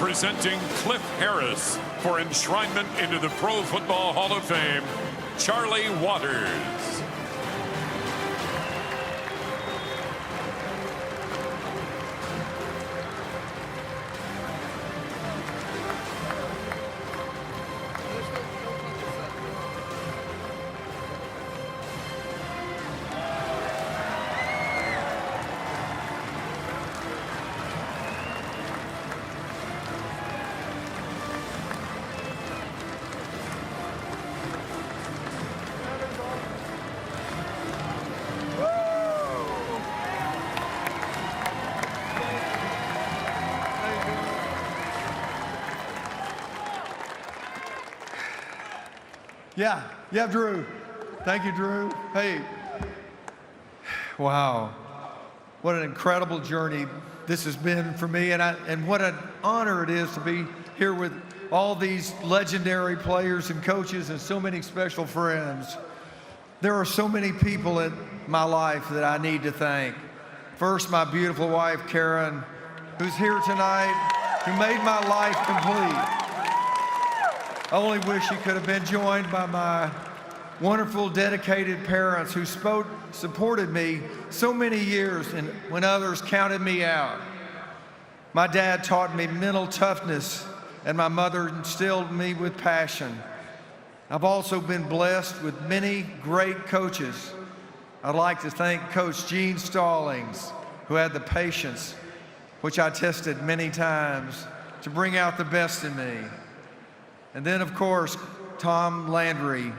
Presenting Cliff Harris for enshrinement into the Pro Football Hall of Fame, Charlie Waters. Yeah, Drew. Thank you, Drew. Hey, wow. What an incredible journey this has been for me, and what an honor it is to be here with all these legendary players and coaches and so many special friends. There are so many people in my life that I need to thank. First, my beautiful wife, Karen, who's here tonight, who made my life complete. I only wish he could have been joined by my wonderful, dedicated parents who supported me so many years and when others counted me out. My dad taught me mental toughness, and my mother instilled me with passion. I've also been blessed with many great coaches. I'd like to thank Coach Gene Stallings, who had the patience, which I tested many times, to bring out the best in me. And then, of course, Tom Landry,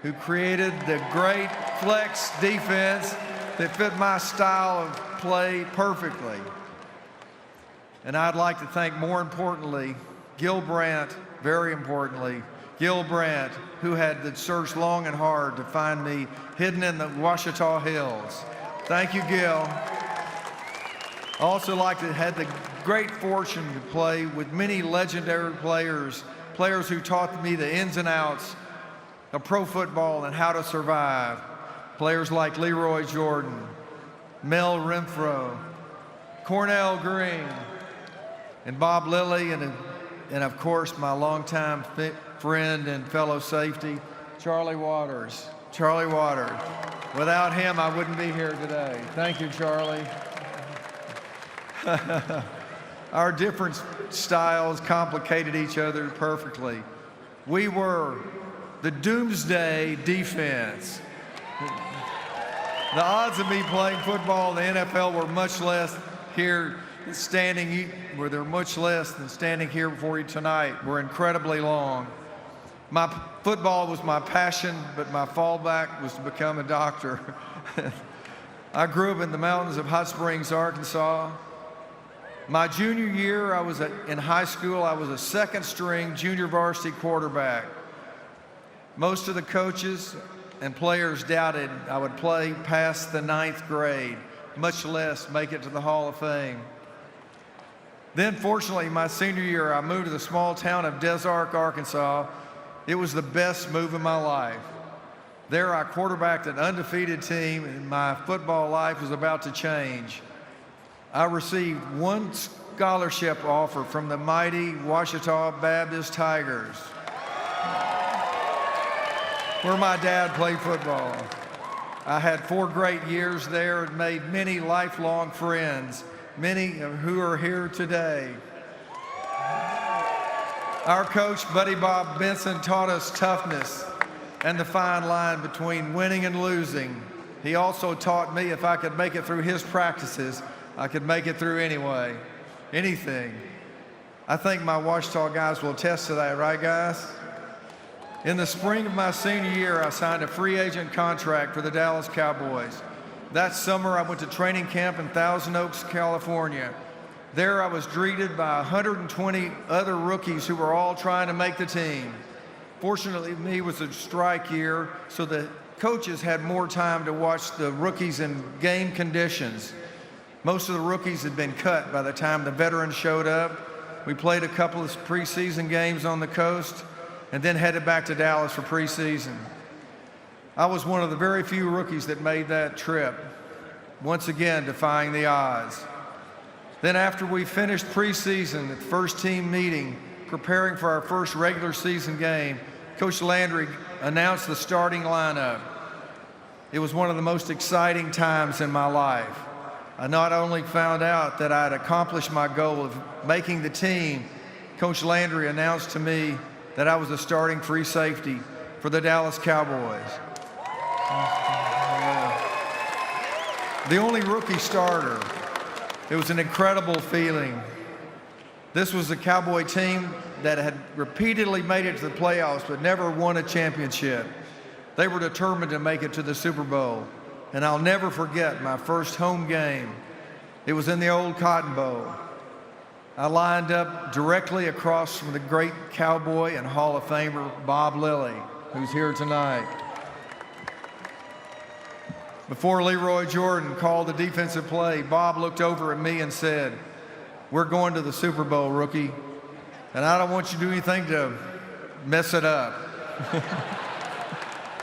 who created the great flex defense that fit my style of play perfectly. And I'd like to thank, more importantly, Gil Brandt, very importantly, Gil Brandt, who had to search long and hard to find me hidden in the Ouachita Hills. Thank you, Gil. I also like to have the great fortune to play with many legendary players who taught me the ins and outs of pro football and how to survive. Players like Leroy Jordan, Mel Renfro, Cornell Green, and Bob Lilly, and of course my longtime friend and fellow safety, Charlie Waters. Charlie Waters. Without him, I wouldn't be here today. Thank you, Charlie. Our different styles complicated each other perfectly. We were the doomsday defense. The odds of me playing football in the NFL were much less here where they're much less than standing here before you tonight. We're incredibly long. My football was my passion, but my fallback was to become a doctor. I grew up in the mountains of Hot Springs, Arkansas. My junior year, in high school, I was a second-string junior varsity quarterback. Most of the coaches and players doubted I would play past the 9th grade, much less make it to the Hall of Fame. Then, fortunately, my senior year, I moved to the small town of Des Arc, Arkansas. It was the best move of my life. There, I quarterbacked an undefeated team, and my football life was about to change. I received one scholarship offer from the mighty Ouachita Baptist Tigers, where my dad played football. I had 4 great years there and made many lifelong friends, many who are here today. Our coach, Buddy Bob Benson, taught us toughness and the fine line between winning and losing. He also taught me if I could make it through his practices, I could make it through anything. I think my Ouachita guys will attest to that, right, guys? In the spring of my senior year, I signed a free agent contract for the Dallas Cowboys. That summer, I went to training camp in Thousand Oaks, California. There, I was greeted by 120 other rookies who were all trying to make the team. Fortunately, it was a strike year, so the coaches had more time to watch the rookies in game conditions. Most of the rookies had been cut by the time the veterans showed up. We played a couple of preseason games on the coast and then headed back to Dallas for preseason. I was one of the very few rookies that made that trip, once again defying the odds. Then after we finished preseason at the first team meeting, preparing for our first regular season game, Coach Landry announced the starting lineup. It was one of the most exciting times in my life. I not only found out that I had accomplished my goal of making the team, Coach Landry announced to me that I was a starting free safety for the Dallas Cowboys. The only rookie starter. It was an incredible feeling. This was a Cowboy team that had repeatedly made it to the playoffs but never won a championship. They were determined to make it to the Super Bowl. And I'll never forget my first home game. It was in the old Cotton Bowl. I lined up directly across from the great Cowboy and Hall of Famer Bob Lilly, who's here tonight. Before Leroy Jordan called the defensive play, Bob looked over at me and said, "We're going to the Super Bowl, rookie, and I don't want you to do anything to mess it up."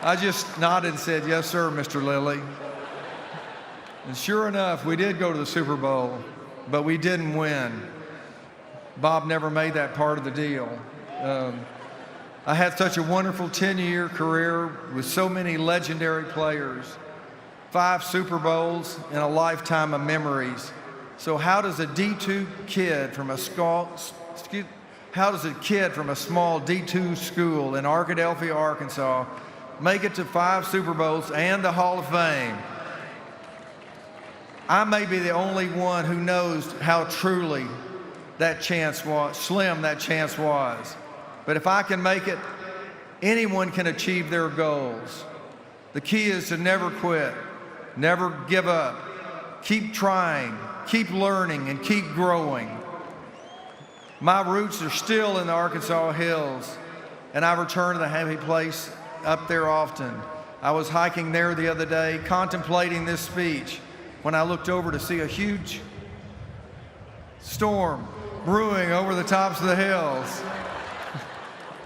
I just nodded and said, "Yes, sir, Mr. Lilly." And sure enough, we did go to the Super Bowl, but we didn't win. Bob never made that part of the deal. I had such a wonderful 10-year career with so many legendary players, 5 Super Bowls, and a lifetime of memories. So how does a kid from a small D2 school in Arkadelphia, Arkansas, make it to 5 Super Bowls and the Hall of Fame? I may be the only one who knows how truly that chance was, slim that chance was. But if I can make it, anyone can achieve their goals. The key is to never quit, never give up, keep trying, keep learning, and keep growing. My roots are still in the Arkansas hills, and I return to the happy place up there often. I was hiking there the other day, contemplating this speech, when I looked over to see a huge storm brewing over the tops of the hills.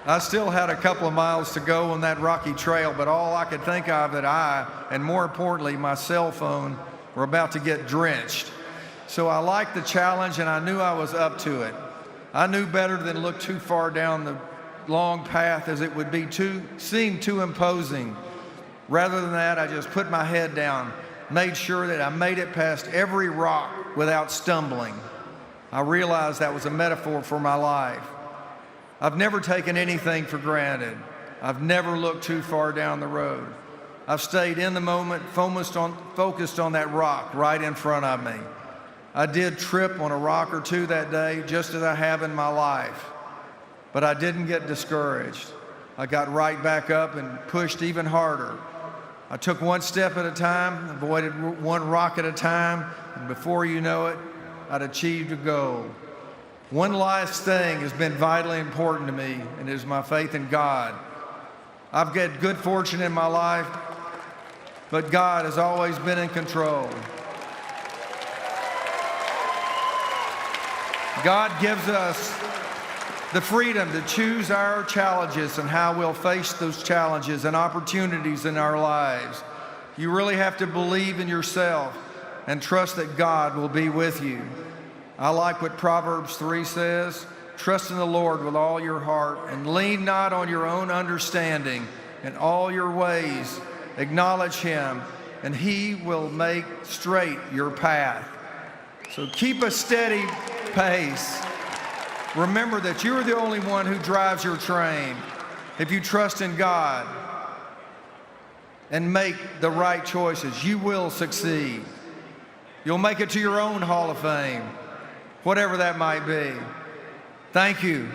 I still had a couple of miles to go on that rocky trail, but all I could think of that I, and more importantly, my cell phone, were about to get drenched. So I liked the challenge, and I knew I was up to it. I knew better than look too far down the long path, as it would seem too imposing. Rather than that, I just put my head down, made sure that I made it past every rock without stumbling. I realized that was a metaphor for my life. I've never taken anything for granted. I've never looked too far down the road. I've stayed in the moment, focused on that rock right in front of me. I did trip on a rock or two that day, just as I have in my life. But I didn't get discouraged. I got right back up and pushed even harder. I took one step at a time, avoided one rock at a time, and before you know it, I'd achieved a goal. One last thing has been vitally important to me, and it is my faith in God. I've got good fortune in my life, but God has always been in control. God gives us the freedom to choose our challenges and how we'll face those challenges and opportunities in our lives. You really have to believe in yourself and trust that God will be with you. I like what Proverbs 3 says, "Trust in the Lord with all your heart and lean not on your own understanding. In all your ways acknowledge Him, and He will make straight your path." So keep a steady pace. Remember that you're the only one who drives your train. If you trust in God and make the right choices, you will succeed. You'll make it to your own Hall of Fame, whatever that might be. Thank you.